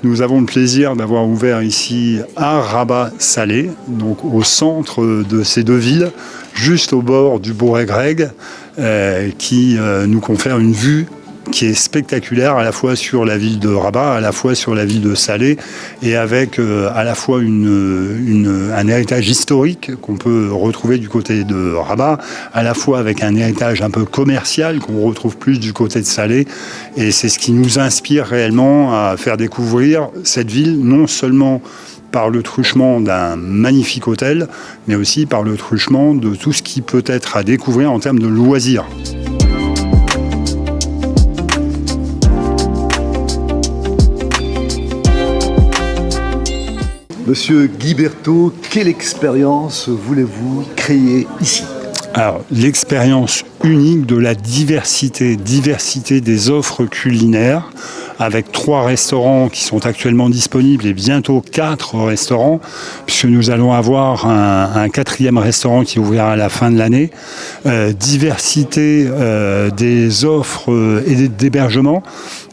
nous avons le plaisir d'avoir ouvert ici à Rabat-Salé, donc au centre de ces deux villes, juste au bord du Bourg-et-Greg, qui nous confère une vue qui est spectaculaire à la fois sur la ville de Rabat, à la fois sur la ville de Salé, et avec à la fois un héritage historique qu'on peut retrouver du côté de Rabat, à la fois avec un héritage un peu commercial qu'on retrouve plus du côté de Salé. Et c'est ce qui nous inspire réellement à faire découvrir cette ville, non seulement par le truchement d'un magnifique hôtel, mais aussi par le truchement de tout ce qui peut être à découvrir en termes de loisirs. Monsieur Guy Berthaud, quelle expérience voulez-vous créer ici ? Alors, l'expérience unique de la diversité des offres culinaires, avec 3 restaurants qui sont actuellement disponibles et bientôt 4 restaurants, puisque nous allons avoir un 4e restaurant qui ouvrira à la fin de l'année. Diversité des offres et d'hébergement,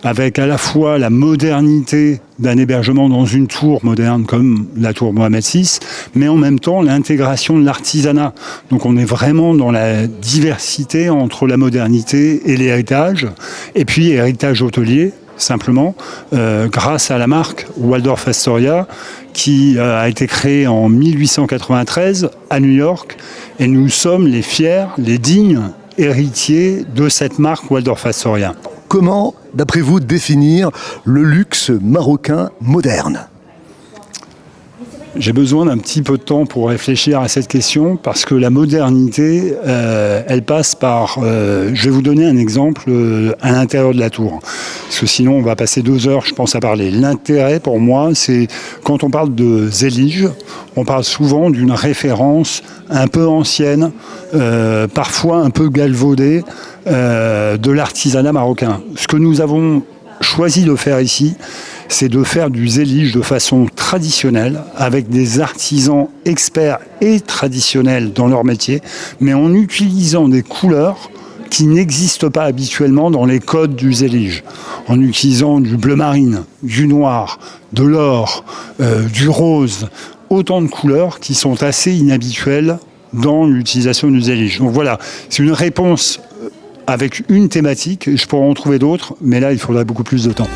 avec à la fois la modernité d'un hébergement dans une tour moderne comme la tour Mohamed VI, mais en même temps l'intégration de l'artisanat. Donc on est vraiment dans la diversité entre la modernité et l'héritage, et puis héritage hôtelier, simplement, grâce à la marque Waldorf Astoria, qui a été créée en 1893 à New York, et nous sommes les fiers, les dignes héritiers de cette marque Waldorf Astoria. Comment, d'après vous, définir le luxe marocain moderne ? J'ai besoin d'un petit peu de temps pour réfléchir à cette question, parce que la modernité, elle passe par... je vais vous donner un exemple à l'intérieur de la tour, parce que sinon on va passer 2 heures, je pense, à parler. L'intérêt pour moi, c'est quand on parle de Zélige, on parle souvent d'une référence un peu ancienne, parfois un peu galvaudée, de l'artisanat marocain. Ce que nous avons choisi de faire ici, c'est de faire du zélige de façon traditionnelle, avec des artisans experts et traditionnels dans leur métier, mais en utilisant des couleurs qui n'existent pas habituellement dans les codes du zélige, en utilisant du bleu marine, du noir, de l'or, du rose, autant de couleurs qui sont assez inhabituelles dans l'utilisation du zélige. Donc voilà, c'est une réponse avec une thématique, je pourrais en trouver d'autres, mais là il faudrait beaucoup plus de temps.